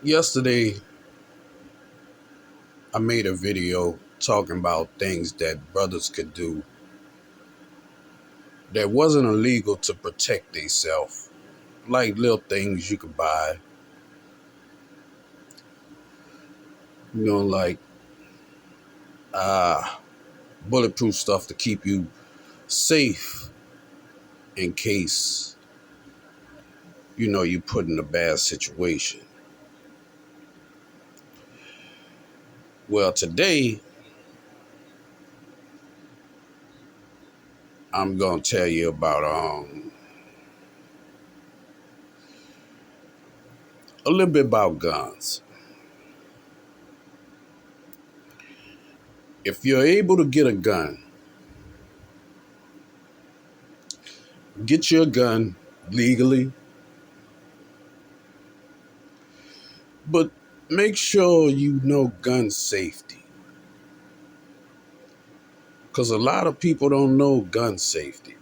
Yesterday, I made a video talking about things that brothers could do that wasn't illegal to protect themselves. Like little things you could buy, like uh, bulletproof stuff to keep you safe in case, you put in a bad situation. Well, today, I'm going to tell you about a little bit about guns. If you're able to get a gun, get your gun legally, but make sure you know gun safety. Because a lot of people don't know gun safety.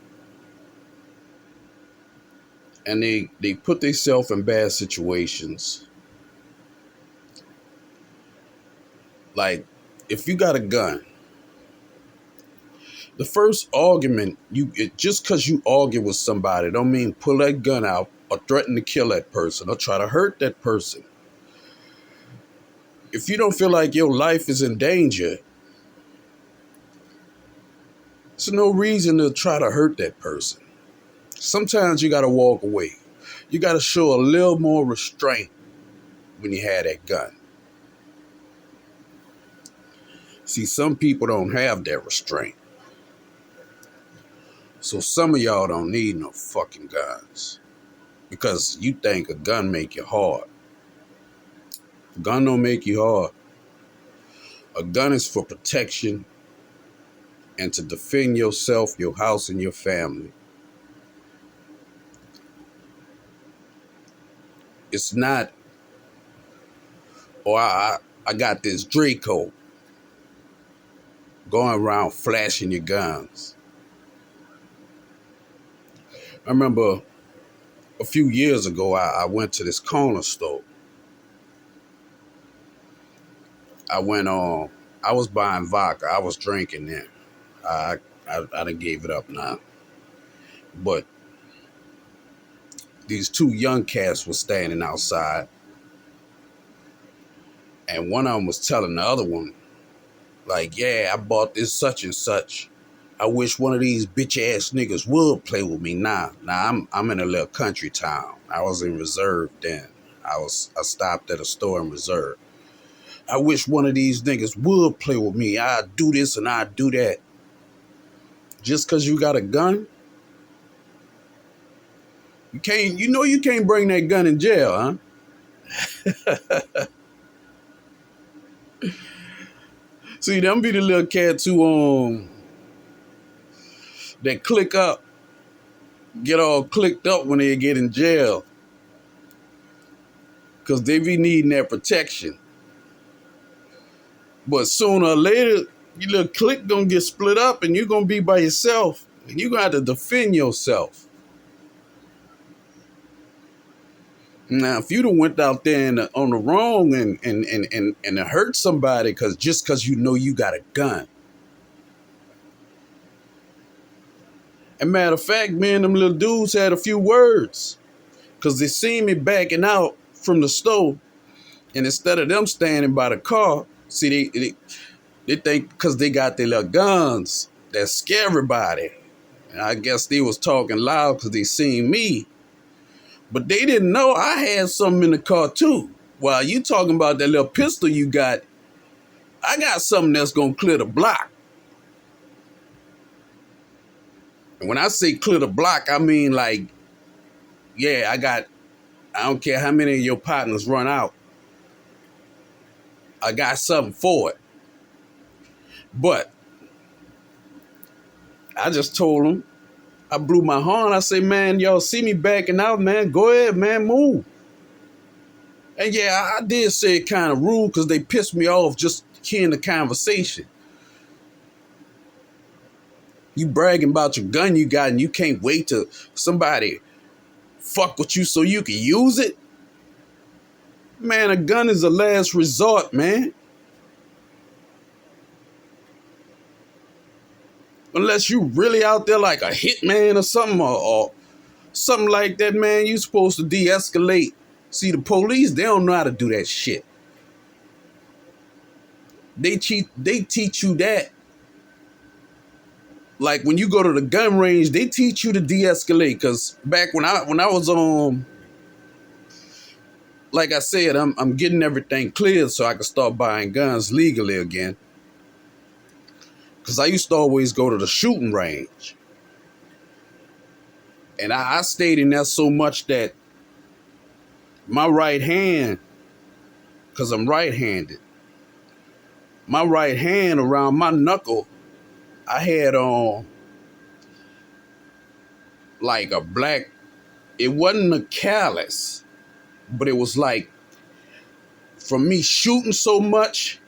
And they put themselves in bad situations. Like, if you got a gun, the first argument, just because you argue with somebody, don't mean pull that gun out or threaten to kill that person or try to hurt that person. If you don't feel like your life is in danger, there's no reason to try to hurt that person. Sometimes you got to walk away. You got to show a little more restraint when you have that gun. See, some people don't have that restraint. So some of y'all don't need no fucking guns because you think a gun make you hard. A gun don't make you hard. A gun is for protection and to defend yourself, your house, and your family. It's not, I got this Draco going around flashing your guns. I remember a few years ago, I went to this corner store. I was buying vodka. I was drinking there. I done gave it up now. But these two young cats were standing outside. And one of them was telling the other one, like, yeah, I bought this such and such. I wish one of these bitch ass niggas would play with me now. Now I'm in a little country town. I was in Reserve then. I stopped at a store in Reserve. I wish one of these niggas would play with me. I'd do this and I'd do that. Just cause you got a gun? You can't bring that gun in jail, huh? See, them be the little cats who that click up, get all clicked up when they get in jail. Cause they be needing that protection. But sooner or later, your little clique gonna get split up and you're gonna be by yourself. And you're gonna have to defend yourself. Now, if you done went out there on the wrong and hurt somebody just cause you know you got a gun. And matter of fact, me and them little dudes had a few words. Cause they seen me backing out from the store. And instead of them standing by the car, see, they think because they got their little guns that scare everybody. And I guess they was talking loud because they seen me. But they didn't know I had something in the car too. While you talking about that little pistol you got, I got something that's going to clear the block. And when I say clear the block, I mean like, yeah, I don't care how many of your partners run out. I got something for it. But I just told them, I blew my horn. I say, man, y'all see me backing out, man. Go ahead, man, move. And yeah, I did say it kind of rude because they pissed me off just hearing the conversation. You bragging about your gun you got and you can't wait till somebody fuck with you so you can use it? Man, a gun is a last resort, man. Unless you really out there like a hitman or something, or something like that, man, you supposed to de-escalate. See, the police, they don't know how to do that shit. They teach you that. Like when you go to the gun range, they teach you to de-escalate. Cause back when I was like I said, I'm getting everything cleared so I can start buying guns legally again. Cause I used to always go to the shooting range. And I stayed in there so much that my right hand, cause I'm right-handed, my right hand around my knuckle, I had on like a black, it wasn't a callus, but it was like from me shooting so much,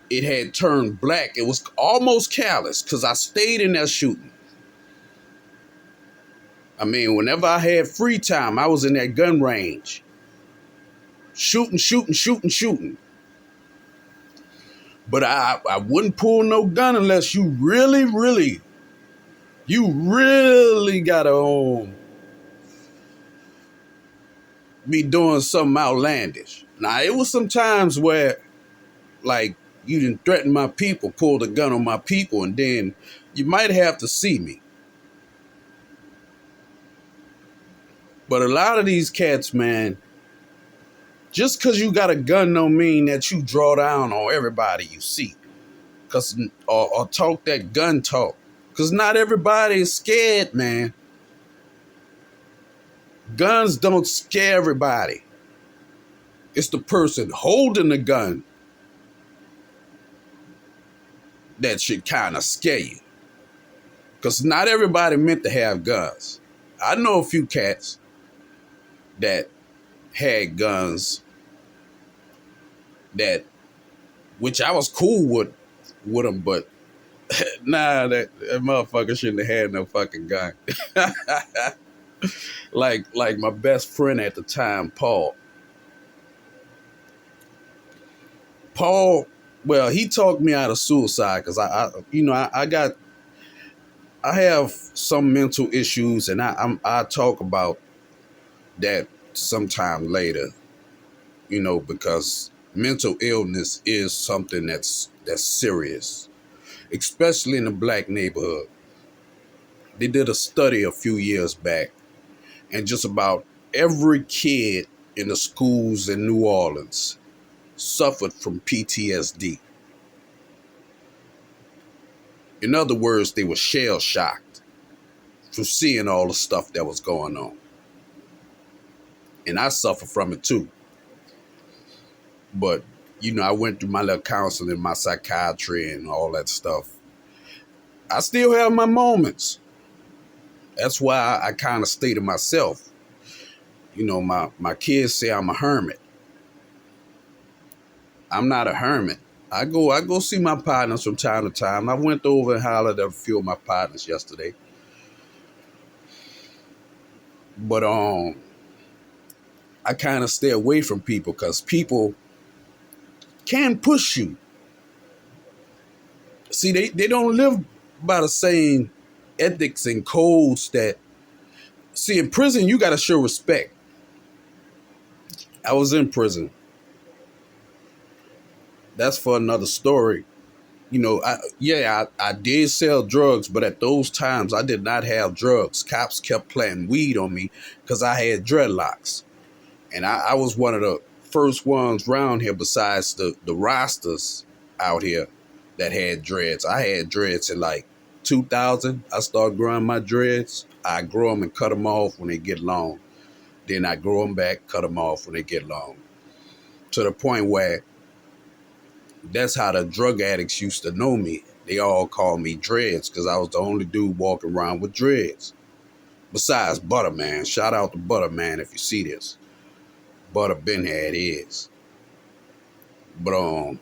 it had turned black. It was almost callous because I stayed in there shooting. I mean, whenever I had free time, I was in that gun range. Shooting, shooting, shooting, shooting. But I wouldn't pull no gun unless you really gotta be doing something outlandish. Now, it was some times where, like, you didn't threaten my people, pull the gun on my people, and then you might have to see me. But a lot of these cats, man, just because you got a gun don't mean that you draw down on everybody you see. Or talk that gun talk. Because not everybody is scared, man. Guns don't scare everybody. It's the person holding the gun that should kind of scare you. Because not everybody meant to have guns. I know a few cats that had guns that, which I was cool with them, but nah, that motherfucker shouldn't have had no fucking gun. like my best friend at the time, Paul. Paul, well, he talked me out of suicide because I have some mental issues, and I talk about that sometime later, because mental illness is something that's serious, especially in the black neighborhood. They did a study a few years back, and just about every kid in the schools in New Orleans suffered from PTSD. In other words, they were shell shocked from seeing all the stuff that was going on. And I suffer from it too. But, I went through my little counseling, my psychiatry and all that stuff. I still have my moments. That's why I kind of stay to myself. My kids say I'm a hermit. I'm not a hermit. I go see my partners from time to time. I went over and hollered at a few of my partners yesterday. But I kind of stay away from people because people can push you. See, they don't live by the same ethics and codes that, see, in prison, you got to show respect. I was in prison. That's for another story. I did sell drugs, but at those times I did not have drugs. Cops kept planting weed on me because I had dreadlocks. And I was one of the first ones around here besides the rosters out here that had dreads. I had dreads in like 2000. I started growing my dreads. I grow them and cut them off when they get long. Then I grow them back, cut them off when they get long. To the point where that's how the drug addicts used to know me. They all called me Dreads because I was the only dude walking around with dreads. Besides Butterman. Shout out to Butterman if you see this. Butter been had his. But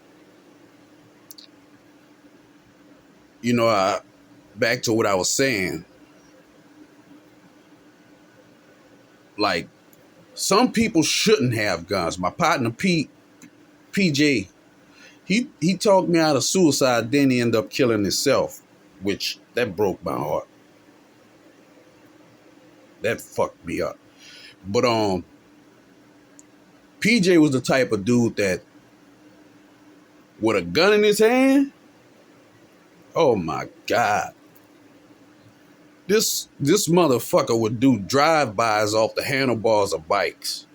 back to what I was saying. Like, Some people shouldn't have guns. My partner PJ, he talked me out of suicide, then he ended up killing himself, which that broke my heart. That fucked me up. But PJ was the type of dude that with a gun in his hand, oh my God. This motherfucker would do drive-bys off the handlebars of bikes.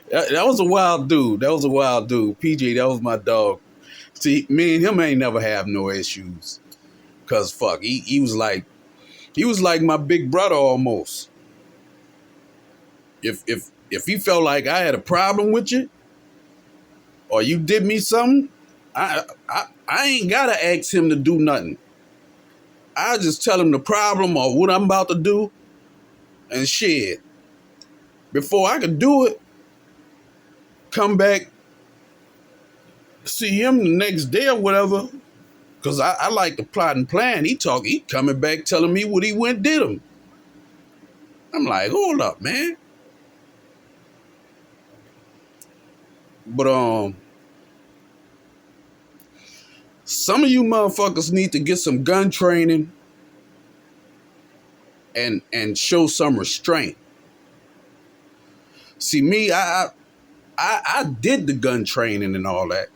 That was a wild dude. That was a wild dude. PJ, that was my dog. See, me and him ain't never have no issues. Cause fuck, he was like my big brother almost. If he felt like I had a problem with you or you did me something, I ain't gotta ask him to do nothing. I just tell him the problem or what I'm about to do, and shit. Before I could do it, come back, see him the next day or whatever. Cause I like to plot and plan. He coming back telling me what he went did him. I'm like, hold up, man. But some of you motherfuckers need to get some gun training and show some restraint. See me, I did the gun training and all that,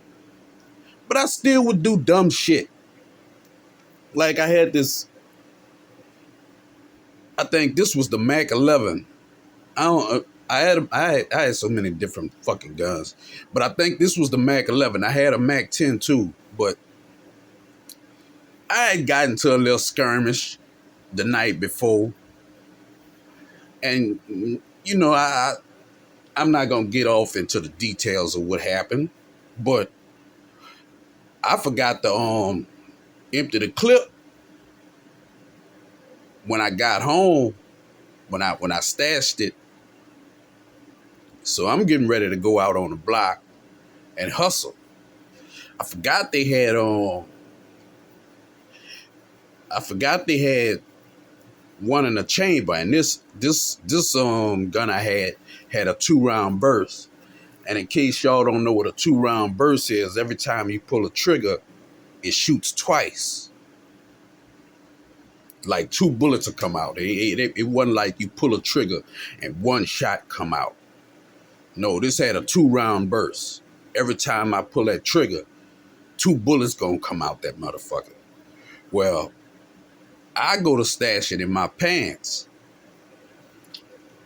but I still would do dumb shit. Like I had this, I think this was the Mac 11. I had so many different fucking guns, but I think this was the Mac 11. I had a Mac 10 too, but I had gotten to a little skirmish the night before, and you know I'm not gonna get off into the details of what happened, but I forgot to empty the clip when I got home, when I stashed it. So I'm getting ready to go out on the block and hustle. I forgot they had one in the chamber, and this gun I had a 2-round burst. And in case y'all don't know what a 2-round burst is, every time you pull a trigger, it shoots twice. Like 2 bullets will come out. It wasn't like you pull a trigger and 1 shot come out. No, this had a 2-round burst. Every time I pull that trigger, 2 bullets gonna come out that motherfucker. Well, I go to stash it in my pants.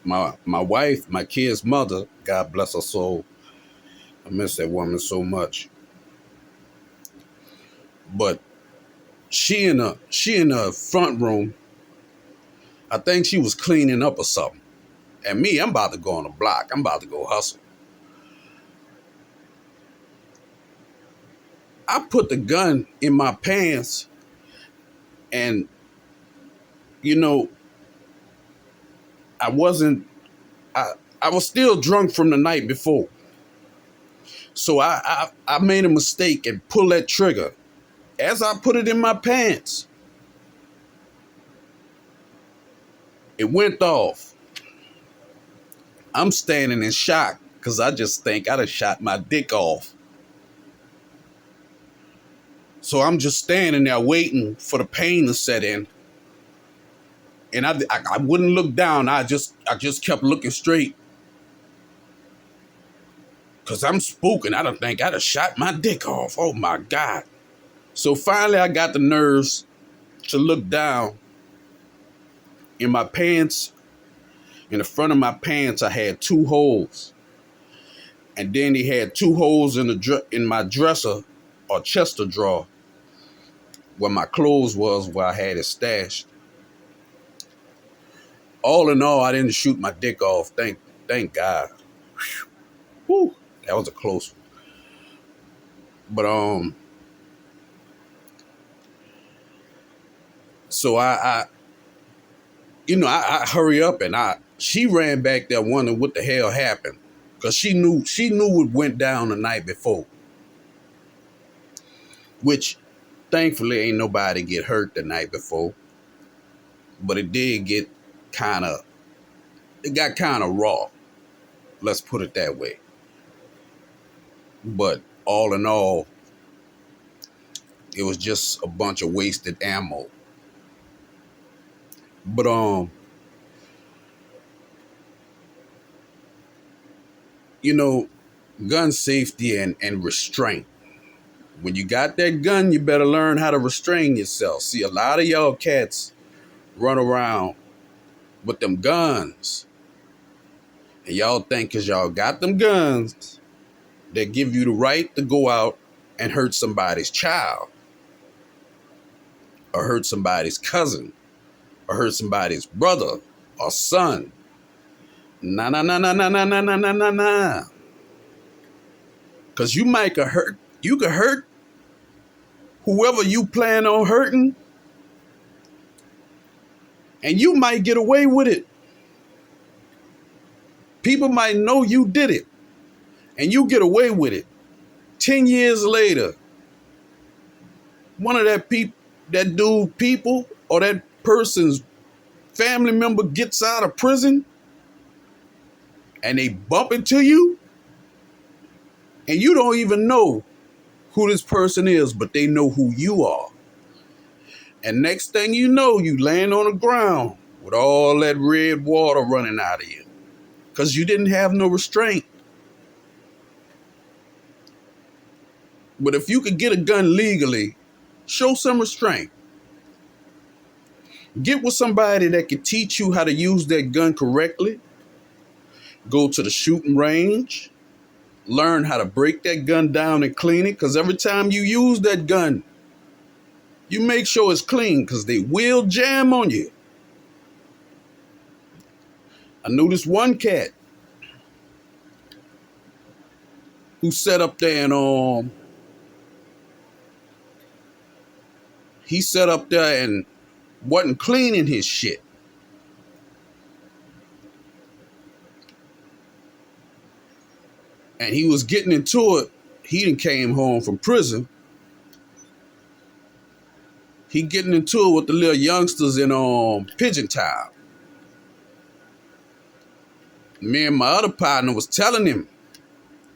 My wife, my kid's mother, God bless her soul. I miss that woman so much. But she in the front room. I think she was cleaning up or something. And me, I'm about to go on the block. I'm about to go hustle. I put the gun in my pants, and you know, I was still drunk from the night before. So I made a mistake and pulled that trigger. As I put it in my pants, it went off. I'm standing in shock because I just think I done shot my dick off. So I'm just standing there waiting for the pain to set in. And I wouldn't look down. I just kept looking straight. Because I'm spooking. I don't think I done shot my dick off. Oh my God. So finally I got the nerves to look down. In my pants, in the front of my pants, I had 2 holes. And then he had 2 holes in my dresser or chester drawer where my clothes was, where I had it stashed. All in all, I didn't shoot my dick off. Thank God. Whew, that was a close one. But so I hurry up, and she ran back there wondering what the hell happened, because she knew what went down the night before. Which thankfully ain't nobody get hurt the night before. But it did get kind of, it got kind of raw. Let's put it that way. But all in all, it was just a bunch of wasted ammo. But you know, gun safety and restraint. When you got that gun, you better learn how to restrain yourself. See, a lot of y'all cats run around with them guns. And y'all think because y'all got them guns, that give you the right to go out and hurt somebody's child, or hurt somebody's cousin, or hurt somebody's brother or son. Nah, nah, nah, nah, nah, nah, nah, nah, nah, nah, nah. Because you could hurt whoever you plan on hurting, and you might get away with it. People might know you did it, and you get away with it. 10 years later, one of that dude people or that person's family member gets out of prison and they bump into you and you don't even know who this person is, but they know who you are. And next thing you know, you land on the ground with all that red water running out of you because you didn't have no restraint. But if you could get a gun legally, show some restraint. Get with somebody that can teach you how to use that gun correctly. Go to the shooting range. Learn how to break that gun down and clean it. Because every time you use that gun, you make sure it's clean because they will jam on you. I knew this one cat who sat up there and he sat up there and wasn't cleaning his shit. And he was getting into it. He done came home from prison. He getting into it with the little youngsters in Pigeon Town. Me and my other partner was telling him,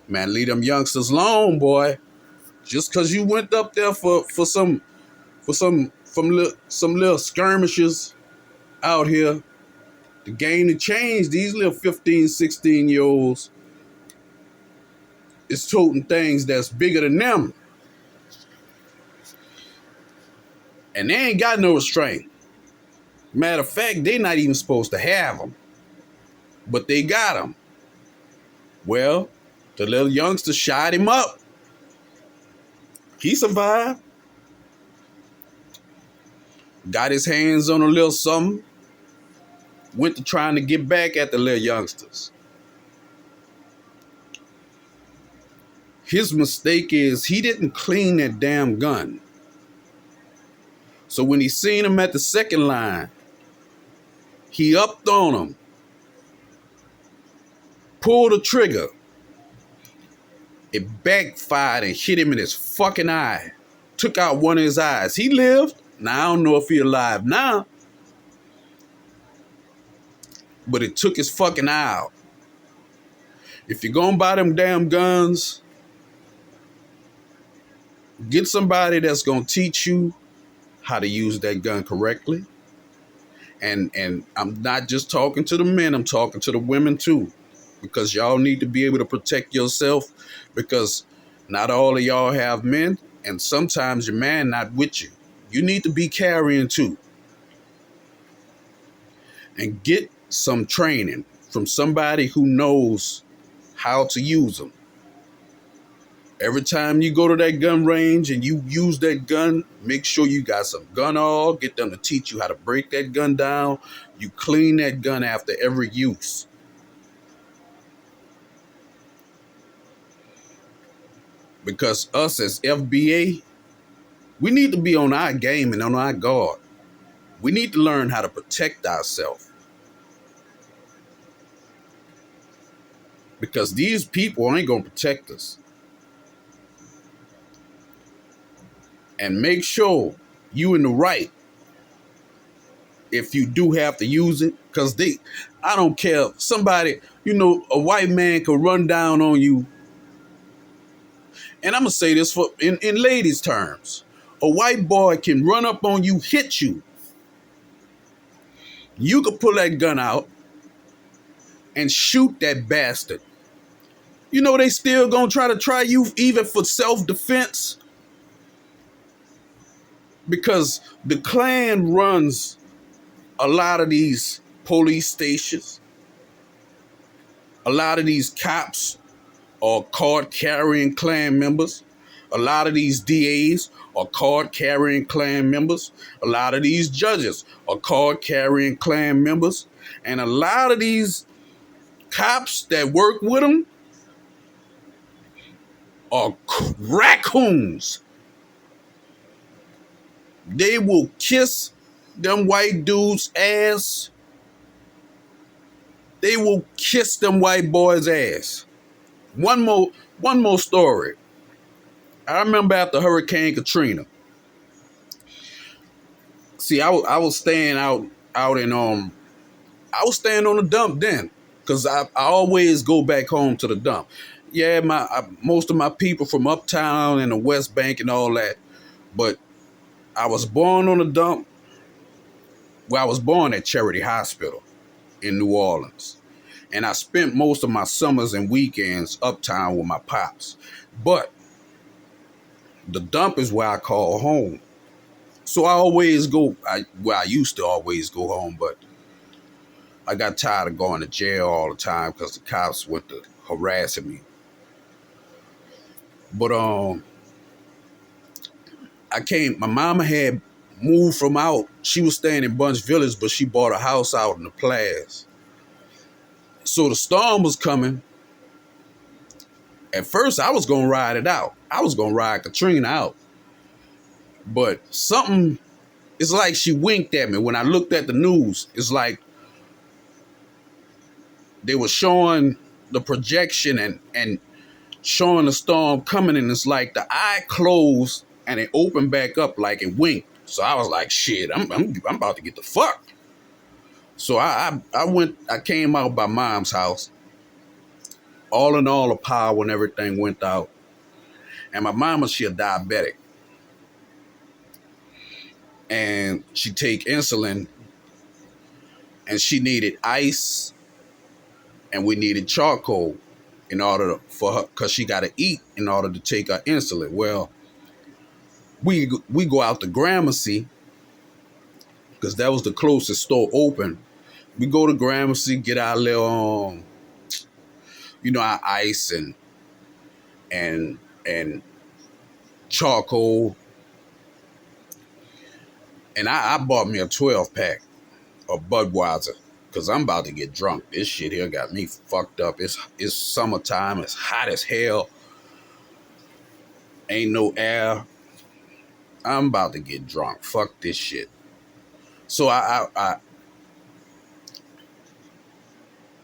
man, leave them youngsters alone, boy. Just cause you went up there for some little skirmishes out here, the game to change. These little 15, 16-year-olds is toting things that's bigger than them. And they ain't got no restraint. Matter of fact, they not even supposed to have them. But they got them. Well, the little youngster shot him up. He survived. Got his hands on a little something. Went to trying to get back at the little youngsters. His mistake is he didn't clean that damn gun. So when he seen him at the second line, he upped on him, pulled the trigger. It backfired and hit him in his fucking eye. Took out one of his eyes. He lived. Now, I don't know if he's alive now, but it took his fucking eye out. If you're going to buy them damn guns, get somebody that's going to teach you how to use that gun correctly. And I'm not just talking to the men, I'm talking to the women too. Because y'all need to be able to protect yourself, because not all of y'all have men, and sometimes your man not with you. You need to be carrying too. And get some training from somebody who knows how to use them. Every time you go to that gun range and you use that gun, make sure you got some gun oil. Get them to teach you how to break that gun down. You clean that gun after every use. Because us as FBA, we need to be on our game and on our guard. We need to learn how to protect ourselves. Because these people ain't going to protect us. And make sure you in the right. if you do have to use it, because I don't care. Somebody, a white man could run down on you, and I'm gonna say this for in ladies' terms. A white boy can run up on you, hit you. You could pull that gun out and shoot that bastard. They still gonna try you even for self-defense, because the Klan runs a lot of these police stations. A lot of these cops are card-carrying Klan members. A lot of these DAs are card-carrying Klan members. A lot of these judges are card-carrying Klan members. And a lot of these cops that work with them are raccoons. They will kiss them white dudes' ass. They will kiss them white boys' ass. One more story. I remember after Hurricane Katrina. See, I was staying out in I was staying on the dump then, because I always go back home to the dump. Yeah, most of my people from uptown and the West Bank and all that, but I was born on the dump. Well, I was born at Charity Hospital in New Orleans, and I spent most of my summers and weekends uptown with my pops. But the dump is where I call home. So I always go, I used to always go home, but I got tired of going to jail all the time because the cops went to harassing me. But my mama had moved from out. She was staying in Bunch Village, but she bought a house out in the Plaza. So the storm was coming. At first, I was going to ride it out. I was going to ride Katrina out. But it's like she winked at me. When I looked at the news, it's like they were showing the projection and showing the storm coming, and it's like the eye closed and it opened back up like it winked. So I was like, shit, I'm about to get the fuck. So I came out by Mom's house. All in all, the power and everything went out. And my mama, she a diabetic. And she take insulin, and she needed ice, and we needed charcoal in order for her, because she got to eat in order to take her insulin. Well, we go out to Gramercy, because that was the closest store open. We go to Gramercy, get our little, our ice and charcoal. And I bought me a 12-pack of Budweiser, because I'm about to get drunk. This shit here got me fucked up. It's summertime. It's hot as hell. Ain't no air. I'm about to get drunk. Fuck this shit. So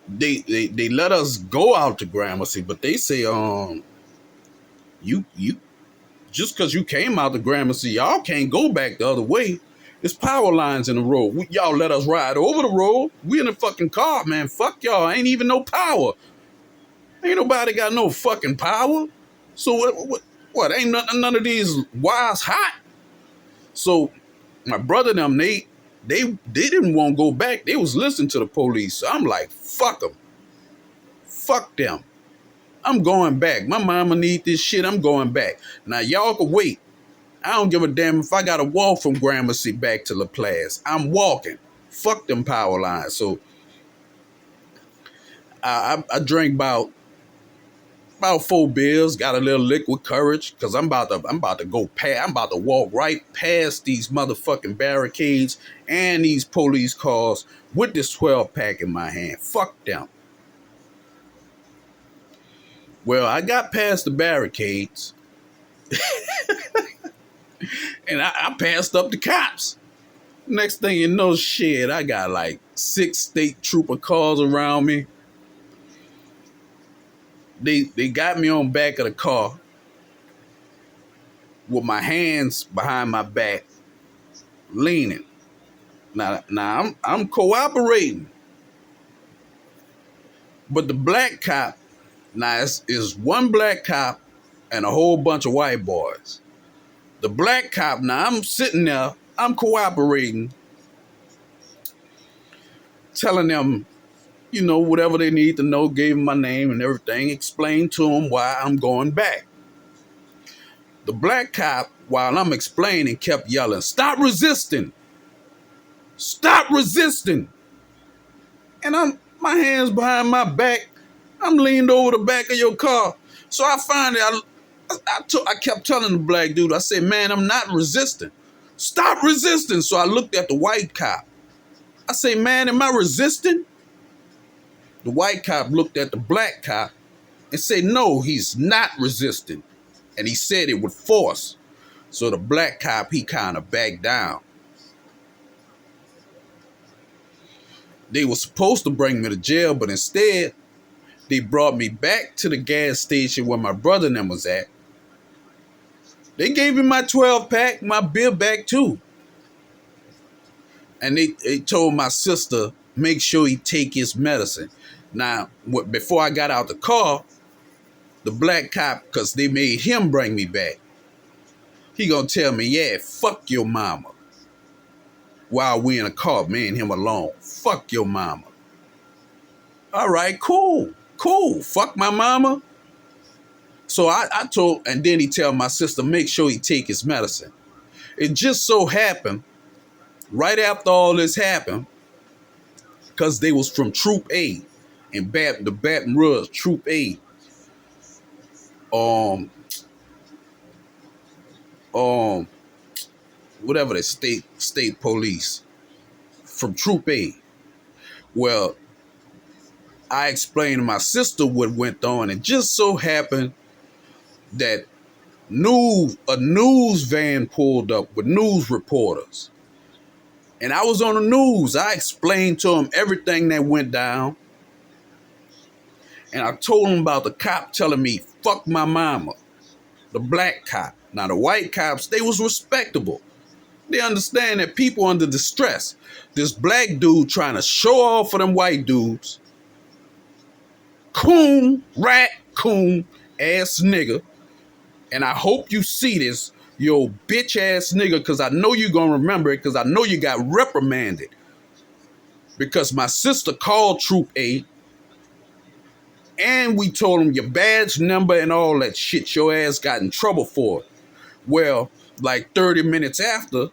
they let us go out to Gramercy, but they say you just because you came out to Gramercy, y'all can't go back the other way. There's power lines in the road. Y'all let us ride over the road. We in the fucking car, man. Fuck y'all. Ain't even no power. Ain't nobody got no fucking power. So what? Ain't none of these wires hot. So my brother and them, they didn't want to go back. They was listening to the police. So I'm like, fuck them. Fuck them. I'm going back. My mama need this shit. I'm going back. Now y'all can wait. I don't give a damn if I got to walk from Gramercy back to La Place. I'm walking. Fuck them power lines. So I drank about 4 beers, got a little liquid courage, because I'm about to go past. I'm about to walk right past these motherfucking barricades and these police cars with this 12-pack in my hand. Fuck them. Well, I got past the barricades and I passed up the cops. Next thing you know, shit, I got like 6 state trooper cars around me. They got me on back of the car with my hands behind my back, leaning. Now I'm cooperating, but the black cop, now it's one black cop and a whole bunch of white boys. The black cop, now I'm sitting there, I'm cooperating, telling them, whatever they need to know, gave them my name and everything, explained to them why I'm going back. The black cop, while I'm explaining, kept yelling, "Stop resisting! Stop resisting!" And my hands behind my back. I'm leaned over the back of your car. So I finally, I kept telling the black dude, I said, "Man, I'm not resisting. Stop resisting." So I looked at the white cop. I say, "Man, am I resisting?" The white cop looked at the black cop and said, "No, he's not resisting." And he said it with force. So the black cop, he kind of backed down. They were supposed to bring me to jail, but instead, they brought me back to the gas station where my brother and them was at. They gave me my 12-pack, my beer back too. And they told my sister, make sure he take his medicine. Now, before I got out the car, the black cop, because they made him bring me back, he gonna tell me, "Yeah, fuck your mama." While we in a car, me and him alone. Fuck your mama. All right, cool. Fuck my mama. So I told, and then he tell my sister, make sure he take his medicine. It just so happened, right after all this happened, because they was from Troop A, and the Baton Rouge Troop A, um, um, whatever the state police from Troop A. Well, I explained to my sister what went on, and just so happened that a news van pulled up with news reporters. And I was on the news. I explained to them everything that went down. And I told them about the cop telling me, "Fuck my mama." The black cop. Now the white cops, they was respectable. They understand that people under distress. This black dude trying to show off for them white dudes. Coon, ass nigga. And I hope you see this, yo bitch ass nigga, because I know you gonna remember it, because I know you got reprimanded. Because my sister called Troop A, and we told him your badge number and all that shit your ass got in trouble for. Well, like 30 minutes after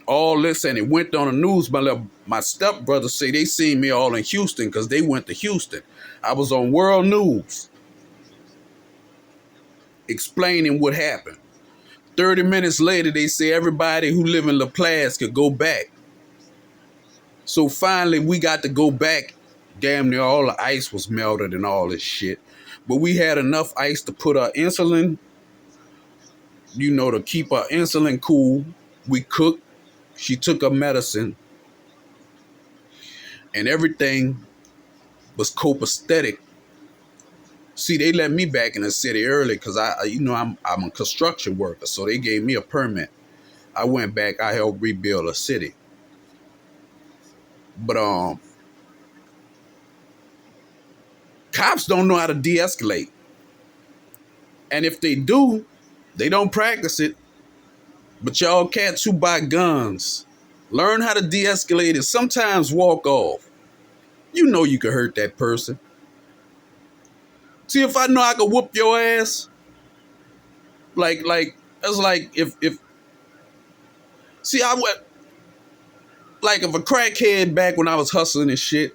all this, and it went on the news, my stepbrother say they seen me all in Houston because they went to Houston. I was on World News explaining what happened. 30 minutes later, they say everybody who live in LaPlace could go back. So finally, we got to go back. Damn near all the ice was melted and all this shit. But we had enough ice to put our insulin, to keep our insulin cool. We cooked. She took her medicine. And everything was copacetic. See, they let me back in the city early because I'm a construction worker. So they gave me a permit. I went back. I helped rebuild a city. But cops don't know how to de-escalate. And if they do, they don't practice it. But y'all cats who buy guns, learn how to de-escalate and sometimes walk off. You know you could hurt that person. See, if I know I could whoop your ass, it's like if see, I went, like if a crackhead back when I was hustling and shit,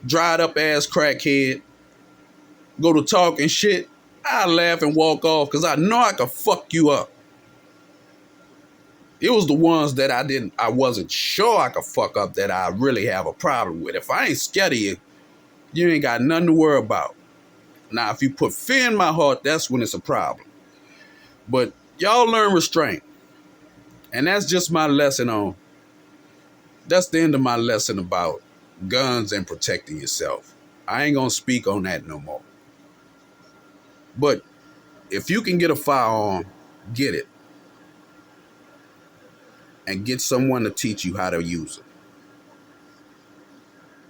dried up ass crackhead, go to talking shit, I laugh and walk off because I know I could fuck you up. It was the ones that I wasn't sure I could fuck up that I really have a problem with. If I ain't scared of you, you ain't got nothing to worry about. Now, if you put fear in my heart, that's when it's a problem. But y'all learn restraint. And that's just my lesson that's the end of my lesson about guns and protecting yourself. I ain't gonna speak on that no more. But if you can get a firearm, get it. and get someone to teach you how to use it.